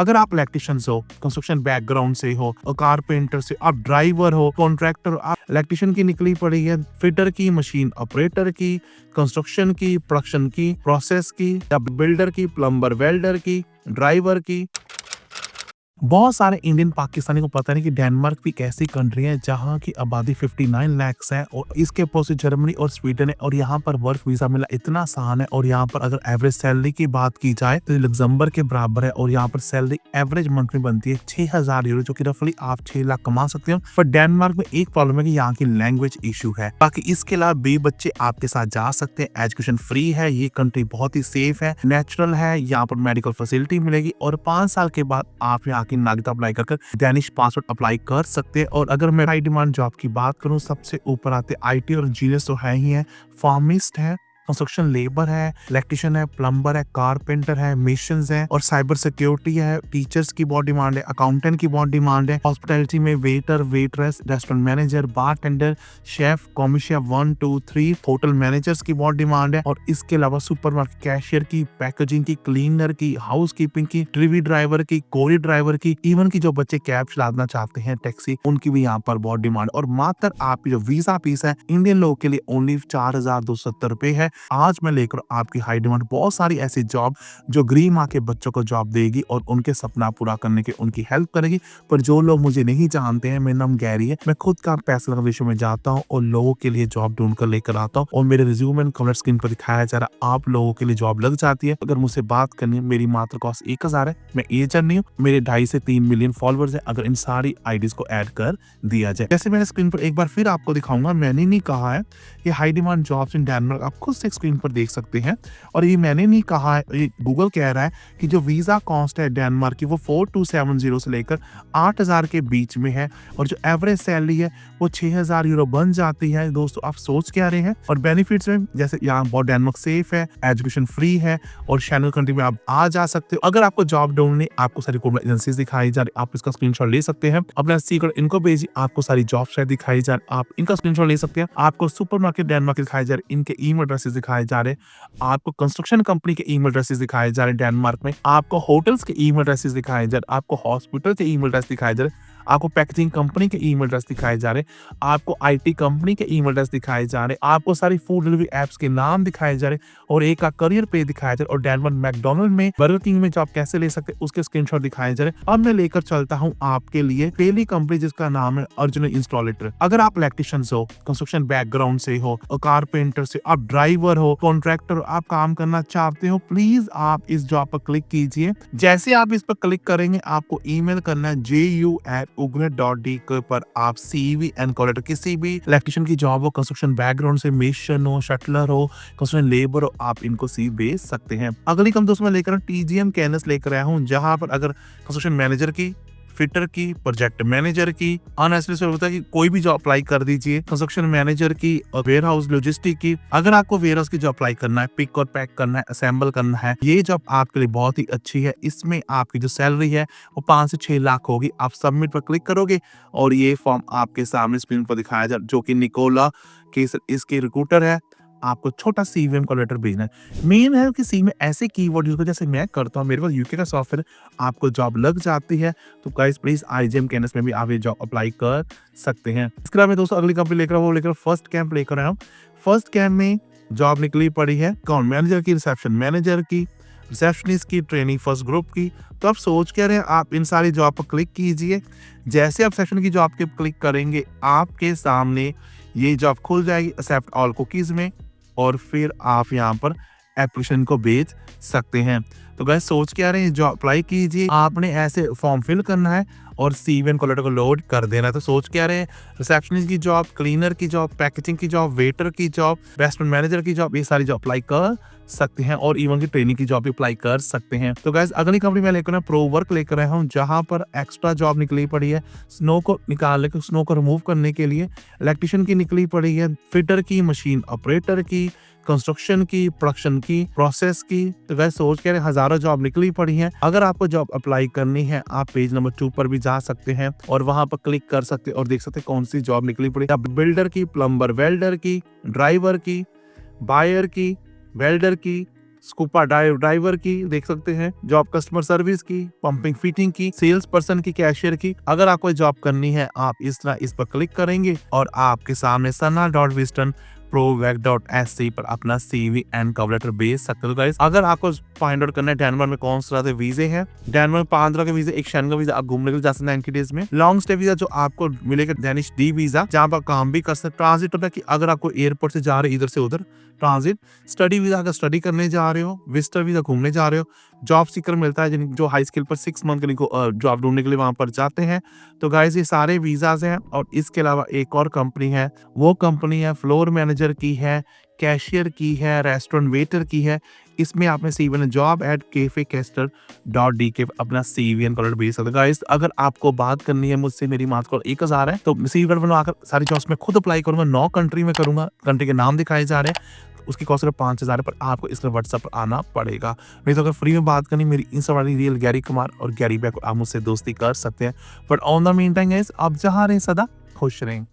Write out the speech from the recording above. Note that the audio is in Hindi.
अगर आप इलेक्ट्रिशियंस हो, कंस्ट्रक्शन बैकग्राउंड से हो, कारपेंटर से, आप ड्राइवर हो, कॉन्ट्रैक्टर, आप इलेक्ट्रिशियन की निकली पड़ी है, फिटर की, मशीन ऑपरेटर की, कंस्ट्रक्शन की, प्रोडक्शन की, प्रोसेस की, या बिल्डर की, प्लम्बर, वेल्डर की, ड्राइवर की। बहुत सारे इंडियन पाकिस्तानी को पता नहीं कि डेनमार्क भी एक ऐसी कंट्री है जहाँ की आबादी 59 लाख है और इसके अपोजिट जर्मनी और स्वीडन है और यहाँ पर वर्क वीजा मिला इतना आसान है। और यहाँ पर अगर एवरेज सैलरी की बात की जाए तो लग्जमबर्ग के बराबर है और यहाँ पर सैलरी एवरेज मंथ में बनती है 6000 यूरो, जो कि रफली आप 6 लाख कमा सकते हो। पर डेनमार्क में एक प्रॉब्लम है कि यहाँ की लैंग्वेज इशू है। बाकी इसके अलावा भी बच्चे आपके साथ जा सकते हैं, एजुकेशन फ्री है, ये कंट्री बहुत ही सेफ है, नेचुरल है, यहाँ पर मेडिकल फैसिलिटी मिलेगी और 5 साल के बाद आप यहाँ की नागरिकता अप्लाई कर डेनिश पासपोर्ट अप्लाई कर सकते हैं। और अगर मैं हाई डिमांड जॉब की बात करूं, सबसे ऊपर आते आईटी और इंजीनियर्स तो है ही है, फार्मिस्ट है, कंस्ट्रक्शन लेबर है, इलेक्ट्रिशियन है, प्लम्बर है, कारपेंटर है, मेशंस है और साइबर सिक्योरिटी है। टीचर्स की बहुत डिमांड है, अकाउंटेंट की बहुत डिमांड है, हॉस्पिटैलिटी में waiter, waitress, restaurant manager, bartender, chef, कॉमर्शिया 1 2 3, होटल मैनेजर्स की बहुत डिमांड है। और इसके अलावा सुपरमार्केट कैशियर की, पैकेजिंग की, क्लीनर की, हाउस कीपिंग की, डिलीवरी ड्राइवर की, कोरियर ड्राइवर की, इवन की जो बच्चे कैब चलाना चाहते हैं, टैक्सी, उनकी भी यहाँ पर बहुत डिमांड। और मात्र आपकी जो वीजा फीस है इंडियन लोगों के लिए ओनली 4270 रुपए है। आज मैं लेकर आपकी हाई डिमांड बहुत सारी ऐसी जॉब जो गरीब माँ के बच्चों को जॉब देगी और उनके सपना पूरा करने के उनकी हेल्प करेगी। पर जो लोग मुझे नहीं जानते हैं, मेरा नाम गैरी है, मैं खुद का पैसा लगा विषय में जाता हूँ और लोगों के लिए जॉब ढूंढ कर लेकर आता हूँ और मेरे रिज्यूम एंड कवर स्क्रीन पर दिखाया जा रहा, आप लोगों के लिए जॉब लग जाती है। अगर मुझसे बात करनी है, मेरी मात्र कॉस्ट 1000 है, मैं एजेंट नहीं हूँ, मेरे 2.5 से 3 मिलियन फॉलोअर्स है। अगर इन सारी आईडीज को ऐड कर दिया जाए, जैसे मैंने स्क्रीन पर एक बार फिर आपको दिखाऊंगा, मैंने नहीं कहा है ये high demand jobs in Denmark, आप खुद से स्क्रीन पर देख सकते हैं। और ये मैंने नहीं कहा है, ये गूगल कह रहा है कि जो वीजा कॉस्ट है डेनमार्क की वो 4270 से लेकर 8000 के बीच में है और जो एवरेज सैलरी है वो 6000 यूरो बन जाती है। दोस्तों आप सोच क्या रहे हैं। और बेनिफिट्स में जैसे यहाँ बहुत डेनमार्क सेफ है, एजुकेशन फ्री है और शैनल कंट्री में आप आ जा सकते हो। अगर आपको जॉब ढूंढनी, आपको सारी रिक्रूटमेंट एजेंसीज दिखाई जा रही, आप इसका स्क्रीनशॉट ले सकते हैं, अपना सीक्रेट इनको भेजिए, आपको सारी जॉब शायद दिखाई जा रही, आप इनका स्क्रीनशॉट ले सकते हैं। आपको सुपरमार्केट डेनमार्क दिखाए जा रहे, इनके ईमेल एड्रेसेस दिखाए जा रहे, आपको कंस्ट्रक्शन कंपनी के ईमेल एड्रेसेस दिखाए जा रहे डेनमार्क में, आपको होटल्स के ईमेल एड्रेसेस दिखाए जा रहे, आपको हॉस्पिटल के ईमेल एड्रेस दिखाए जा रहे, आपको पैकेजिंग कंपनी के ईमेल एड्रेस दिखाए जा रहे, आपको आईटी कंपनी के ईमेल एड्रेस दिखाए जा रहे, आपको सारी फूड डिलीवरी एप्स के नाम दिखाए जा रहे और एक का करियर पे दिखाया जा रहा और डेनमार्क मैकडोनल्ड में, बर्गर किंग में जॉब कैसे ले सकते उसके स्क्रीनशॉट दिखाए जा रहे। अब मैं लेकर चलता हूँ आपके लिए पहली कंपनी जिसका नाम है अर्जुन इंस्टॉलेटर। अगर आप इलेक्ट्रिशियंस हो, कंस्ट्रक्शन बैकग्राउंड से हो, कारपेंटर से, आप ड्राइवर हो, कॉन्ट्रैक्टर हो, आप काम करना चाहते हो, प्लीज आप इस जॉब पर क्लिक कीजिए। जैसे आप इस पर क्लिक करेंगे आपको ईमेल करना है ju@ugnet.de पर आप सीवी एंड कॉलेटर किसी भी इलेक्ट्रिशियन की जॉब हो, कंस्ट्रक्शन बैकग्राउंड से, मेसन हो, शटलर हो, कंस्ट्रक्शन लेबर हो, आप इनको सीवी भेज सकते हैं। अगली कंपनी दोस्तों मैं लेकर टीजीएम कैनस लेकर आया हूँ, जहां पर अगर कंस्ट्रक्शन मैनेजर की, फिटर की, प्रोजेक्ट मैनेजर की, अनएसली होता है कि कोई भी जॉब अप्लाई कर दीजिए, कंस्ट्रक्शन मैनेजर की और वेयर हाउस लॉजिस्टिक की। अगर आपको वेयर हाउस की जॉब अप्लाई करना है, पिक और पैक करना है, असेंबल करना है, ये जॉब आपके लिए बहुत ही अच्छी है। इसमें आपकी जो सैलरी है वो 5 से 6 लाख होगी। आप सबमिट पर क्लिक करोगे और ये फॉर्म आपके सामने स्क्रीन पर दिखाया जाए, जो कि निकोला के इसके रिक्रूटर है। आपको छोटा सीवी का लेटर भेजना है। मेन है कि सी में ऐसे कीवर्ड यूज करो जैसे मैं करता हूँ, मेरे पास यूके का सॉफ्टवेयर, आपको जॉब लग जाती है। तो गाइस प्लीज आईजीएम कैनस में भी आप ये जॉब अप्लाई कर सकते हैं। इसके अलावा दोस्तों अगली कंपनी लेकर वो लेकर फर्स्ट कैंप लेकर आया हूँ। फर्स्ट कैंप में जॉब निकली पड़ी है अकाउंट मैनेजर की, रिसेप्शन मैनेजर की, रिसेप्शनिस्ट की, ट्रेनिंग फर्स्ट ग्रुप की। तो आप सोच क्या रहे हैं, आप इन सारी जॉब पर क्लिक कीजिए। जैसे आप सेक्शन की जॉब के क्लिक करेंगे आपके सामने ये जॉब खुल जाएगी एक्सेप्ट ऑल कुकीज में और फिर आप यहाँ पर एप्लीकेशन को भेज सकते हैं। तो गाइस सोच क्या रहे हैं, जॉब अप्लाई कीजिए। आपने ऐसे फॉर्म फिल करना है और सीवी एंड कॉलेटर को लोड कर देना है। तो सोच क्या रहे हैं, रिसेप्शनिस्ट की जॉब, क्लीनर की जॉब, पैकेजिंग की जॉब, वेटर की जॉब, रेस्टोरेंट मैनेजर की जॉब, ये सारी जॉब अप्लाई कर सकते हैं और इवन की ट्रेनिंग की जॉब भी अप्लाई कर सकते हैं। तो गाइस अगली कंपनी में लेकर प्रो वर्क लेकर आया हूँ, जहां पर एक्स्ट्रा जॉब निकली पड़ी है स्नो को निकालने के, स्नो को रिमूव करने के लिए। इलेक्ट्रिशियन की निकली पड़ी है, फिटर की, मशीन ऑपरेटर की, कंस्ट्रक्शन की, प्रोडक्शन की, प्रोसेस की। तो गाइस सोच के हजारों जॉब निकली पड़ी हैं। अगर आपको जॉब अप्लाई करनी है आप पेज नंबर 2 पर भी जा सकते हैं और वहां पर क्लिक कर सकते हैं और देख सकते हैं कौन सी जॉब निकली पड़ी है। बिल्डर की, प्लम्बर, वेल्डर की, ड्राइवर की, बायर की, वेल्डर की, स्कूपा ड्राइवर की देख सकते हैं, जॉब कस्टमर सर्विस की, पंपिंग फिटिंग की, सेल्स पर्सन की, कैशियर की। अगर आपको जॉब करनी है आप इस तरह इस पर क्लिक करेंगे और आपके सामने sana.wiston.provec.sc पर अपना CV एंड कवर लेटर भेज सकते हो गाइस। अगर आपको फाइंड आउट करना है डेनवर में कौन से तरह के वीजे हैं, डेनवर में 5 तरह के वीजे, एक शैंगन वीजा आप घूमने के लिए जा सकते हैं 90 डेज में, लॉन्ग स्टे वीजा जो आपको मिलेगा डेनिश डी वीजा जहां पर काम भी कर सकते, ट्रांजिट होता है कि अगर आपको एयरपोर्ट से जा रहे इधर से उधर ट्रांजिट, स्टडी वीजा अगर स्टडी करने जा रहे हो, विजिटर वीजा घूमने जा रहे हो, जॉब सीकर मिलता है जो हाई स्किल पर 6 मंथ के जॉब ढूंढने के लिए वहां पर जाते हैं। तो गाइस ये सारे वीजाज हैं और इसके अलावा एक और कंपनी है, वो कंपनी है फ्लोर मैनेजर की है, कैशियर की है, रेस्टोरेंट वेटर की है। इसमें आपने CV जॉब एट cafecaster.dk अपना CV एंड कॉलर भेज सकते हो गाइस। अगर आपको बात करनी है मुझसे, मेरी मार्क्स कॉल 1000 है, तो CV बनवाकर सारी जॉब्स में खुद अप्लाई करूंगा, 9 कंट्री में करूंगा, कंट्री के नाम दिखाए जा रहे हैं, उसकी कॉस्ट सिर्फ 5000 है, पर आपको इसका व्हाट्सएप पर आना पड़ेगा। नहीं तो अगर फ्री में बात करनी, मेरी इंस्टा वाली रियल गैरी कुमार और गैरी बैक, आप मुझसे दोस्ती कर सकते हैं। But on the mean time guys, आप जहाँ रहें सदा खुश रहें।